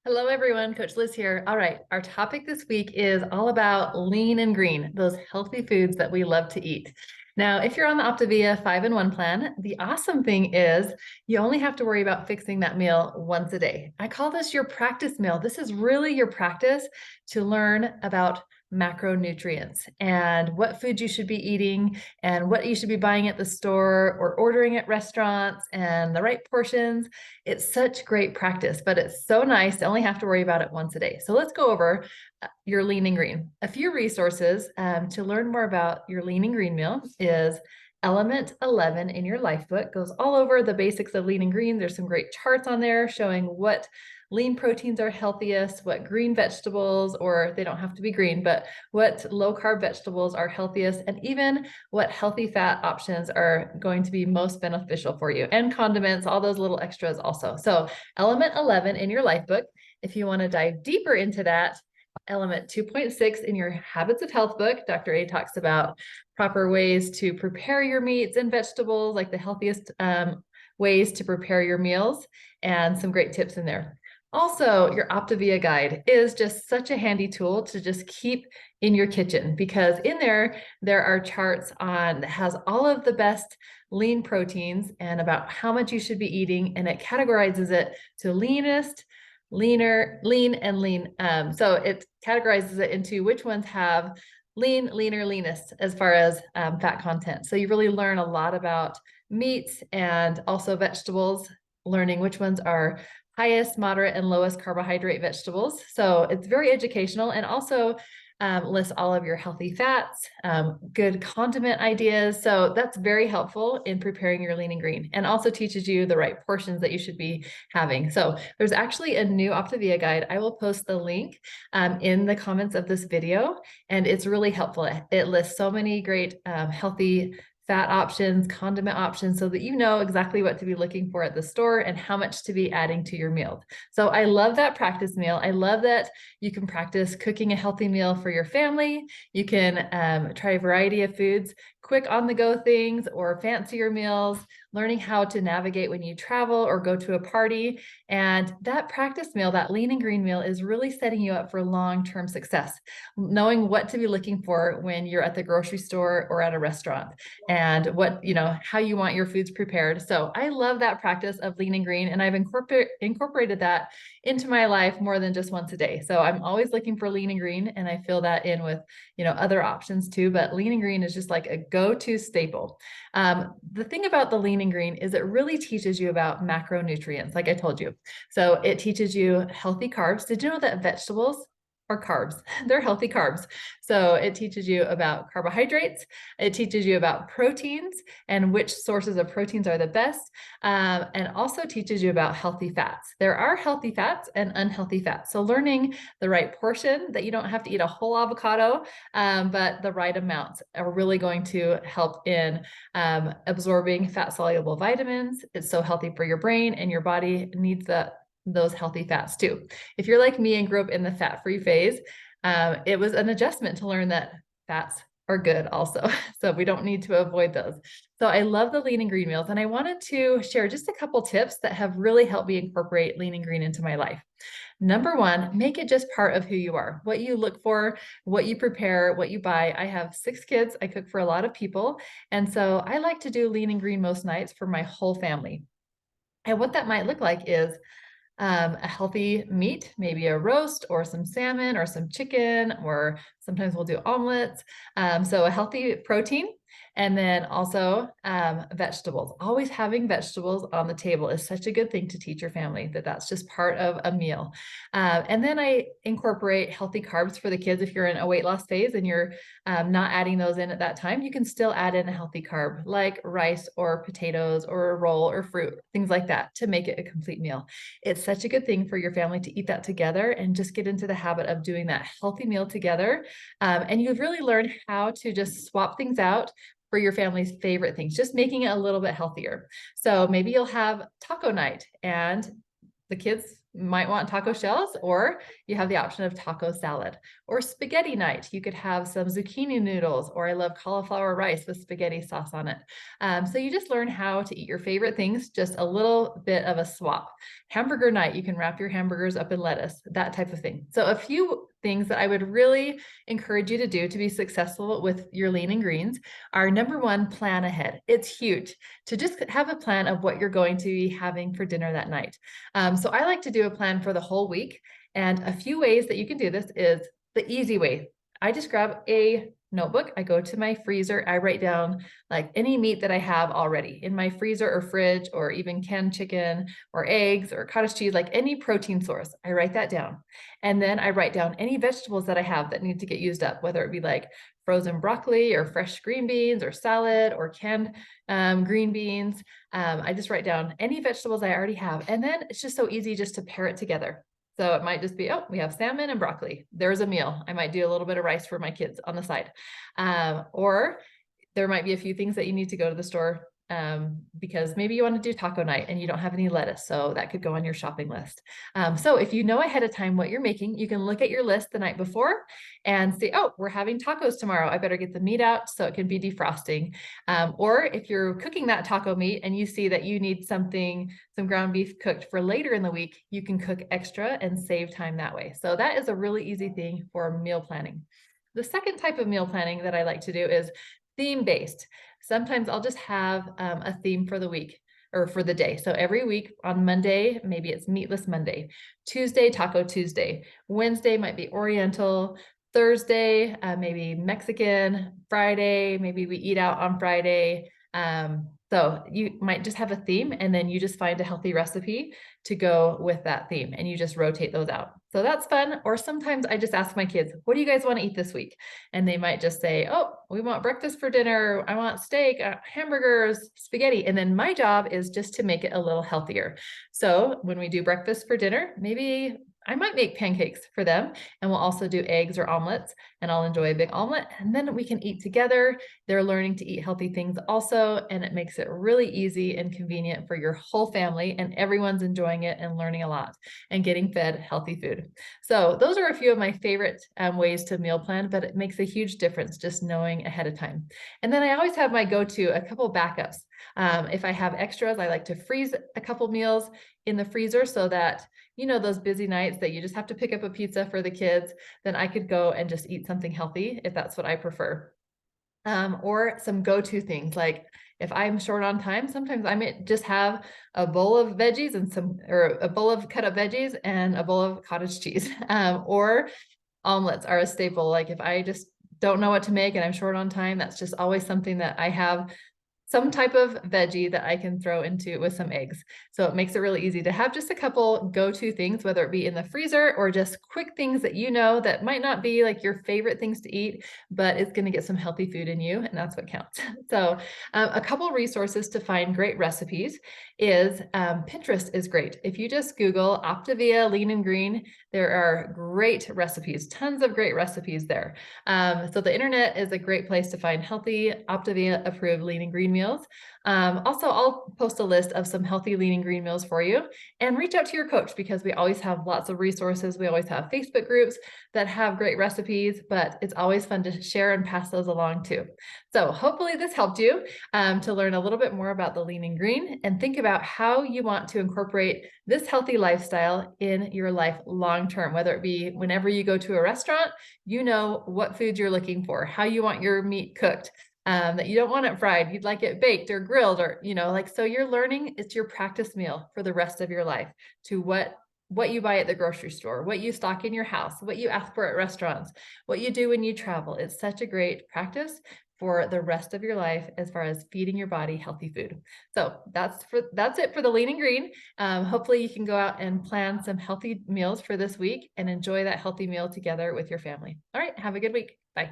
Hello, everyone. Coach Liz here. All right, our topic this week is all about lean and green, those healthy foods that we love to eat. Now, if you're on the Optavia 5-in-1 plan, the awesome thing is you only have to worry about fixing that meal once a day. I call this your practice meal. This is really your practice to learn about macronutrients and what foods you should be eating and what you should be buying at the store or ordering at restaurants and the right portions. It's such great practice, but it's so nice to only have to worry about it once a day. So let's go over your lean and green. A few resources to learn more about your lean and green meal is Element 11 in your Lifebook. Goes all over the basics of lean and green. There's some great charts on there showing what lean proteins are healthiest, what green vegetables, or they don't have to be green, but what low carb vegetables are healthiest, and even what healthy fat options are going to be most beneficial for you, and condiments, all those little extras also. So Element 11 in your Lifebook. If you want to dive deeper into that, Element 2.6 in your Habits of Health book, Dr. A talks about proper ways to prepare your meats and vegetables, like the healthiest ways to prepare your meals, and some great tips in there. Also, your Optavia guide is just such a handy tool to just keep in your kitchen, because in there are charts on that has all of the best lean proteins and about how much you should be eating, and it categorizes it to leanest, leaner, lean, and lean. So it categorizes it into which ones have lean, leaner, leanest as far as fat content. So you really learn a lot about meats and also vegetables, learning which ones are highest, moderate, and lowest carbohydrate vegetables. So it's very educational, and also lists all of your healthy fats, good condiment ideas. So that's very helpful in preparing your lean and green, and also teaches you the right portions that you should be having. So there's actually a new Optavia guide. I will post the link in the comments of this video, and it's really helpful. It lists so many great healthy fat options, condiment options, so that you know exactly what to be looking for at the store and how much to be adding to your meals. So I love that practice meal. I love that you can practice cooking a healthy meal for your family. You can try a variety of foods, quick on-the-go things or fancier meals, learning how to navigate when you travel or go to a party. And that practice meal, that lean and green meal, is really setting you up for long-term success, knowing what to be looking for when you're at the grocery store or at a restaurant, and what, how you want your foods prepared. So I love that practice of lean and green, and I've incorporated that into my life more than just once a day. So I'm always looking for lean and green, and I fill that in with, other options too, but lean and green is just like a go-to staple. The thing about the lean and green is it really teaches you about macronutrients, like I told you. So it teaches you healthy carbs. Did you know that vegetables are carbs? They're healthy carbs. So it teaches you about carbohydrates. It teaches you about proteins and which sources of proteins are the best, and also teaches you about healthy fats. There are healthy fats and unhealthy fats. So learning the right portion, that you don't have to eat a whole avocado, but the right amounts are really going to help in absorbing fat-soluble vitamins. It's so healthy for your brain, and your body needs those healthy fats too. If you're like me and grew up in the fat-free phase, it was an adjustment to learn that fats are good also. So we don't need to avoid those. So I love the lean and green meals, and I wanted to share just a couple tips that have really helped me incorporate lean and green into my life. Number one, make it just part of who you are, what you look for, what you prepare, what you buy. I have 6 kids. I cook for a lot of people. And so I like to do lean and green most nights for my whole family. And what that might look like is a healthy meat, maybe a roast or some salmon or some chicken, or sometimes we'll do omelets. So a healthy protein, and then also vegetables. Always having vegetables on the table is such a good thing to teach your family, that that's just part of a meal. And then I incorporate healthy carbs for the kids. If you're in a weight loss phase and you're not adding those in at that time, you can still add in a healthy carb like rice or potatoes or a roll or fruit, things like that, to make it a complete meal. It's such a good thing for your family to eat that together and just get into the habit of doing that healthy meal together. And you've really learned how to just swap things out for your family's favorite things, just making it a little bit healthier. So maybe you'll have taco night, and the kids might want taco shells, or you have the option of taco salad or spaghetti night. You could have some zucchini noodles, or I love cauliflower rice with spaghetti sauce on it. So you just learn how to eat your favorite things, just a little bit of a swap. Hamburger night, you can wrap your hamburgers up in lettuce, that type of thing. So a few things that I would really encourage you to do to be successful with your lean and greens are: number one, plan ahead. It's huge to just have a plan of what you're going to be having for dinner that night. So I like to do a plan for the whole week. And a few ways that you can do this is the easy way. I just grab a notebook. I go to my freezer. I write down like any meat that I have already in my freezer or fridge, or even canned chicken or eggs or cottage cheese, like any protein source. I write that down. And then I write down any vegetables that I have that need to get used up, whether it be like frozen broccoli or fresh green beans or salad or canned green beans. I just write down any vegetables I already have. And then it's just so easy just to pair it together. So it might just be, oh, we have salmon and broccoli. There's a meal. I might do a little bit of rice for my kids on the side. Or there might be a few things that you need to go to the store because maybe you want to do taco night and you don't have any lettuce. So that could go on your shopping list. So if you know ahead of time what you're making, you can look at your list the night before and say, oh, we're having tacos tomorrow. I better get the meat out so it can be defrosting. Or if you're cooking that taco meat and you see that you need some ground beef cooked for later in the week, you can cook extra and save time that way. So that is a really easy thing for meal planning. The second type of meal planning that I like to do is theme-based. Sometimes I'll just have a theme for the week or for the day. So every week on Monday, maybe it's Meatless Monday. Tuesday, Taco Tuesday. Wednesday might be Oriental. Thursday, maybe Mexican. Friday, maybe we eat out on Friday. So you might just have a theme, and then you just find a healthy recipe to go with that theme, and you just rotate those out. So that's fun. Or sometimes I just ask my kids, what do you guys want to eat this week? And they might just say, oh, we want breakfast for dinner. I want steak, hamburgers, spaghetti. And then my job is just to make it a little healthier. So when we do breakfast for dinner, maybe I might make pancakes for them, and we'll also do eggs or omelets, and I'll enjoy a big omelet, and then we can eat together. They're learning to eat healthy things also, and it makes it really easy and convenient for your whole family, and everyone's enjoying it and learning a lot and getting fed healthy food. So those are a few of my favorite ways to meal plan, but it makes a huge difference just knowing ahead of time. And then I always have my go-to, a couple backups. If I have extras, I like to freeze a couple meals in the freezer so that, you know, those busy nights that you just have to pick up a pizza for the kids, then I could go and just eat something healthy if that's what I prefer. Or some go-to things, like if I'm short on time, sometimes I might just have a bowl of veggies or a bowl of cut up veggies and a bowl of cottage cheese. Or omelets are a staple. Like if I just don't know what to make and I'm short on time, that's just always something that I have some type of veggie that I can throw into with some eggs. So it makes it really easy to have just a couple go-to things, whether it be in the freezer or just quick things that you know that might not be like your favorite things to eat, but it's going to get some healthy food in you, and that's what counts. So a couple resources to find great recipes is Pinterest is great. If you just Google Optavia Lean and Green, there are great recipes, tons of great recipes there. So the internet is a great place to find healthy Optavia approved lean and green meals. Also, I'll post a list of some healthy lean and green meals for you, and reach out to your coach because we always have lots of resources. We always have Facebook groups that have great recipes, but it's always fun to share and pass those along too. So hopefully this helped you to learn a little bit more about the lean and green and think about how you want to incorporate this healthy lifestyle in your life long-term, whether it be whenever you go to a restaurant, you know what foods you're looking for, how you want your meat cooked, that you don't want it fried, you'd like it baked or grilled, or, you know, like, so you're learning, it's your practice meal for the rest of your life to what you buy at the grocery store, what you stock in your house, what you ask for at restaurants, what you do when you travel. It's such a great practice for the rest of your life as far as feeding your body healthy food. So that's it for the lean and green. Hopefully you can go out and plan some healthy meals for this week and enjoy that healthy meal together with your family. All right, have a good week. Bye.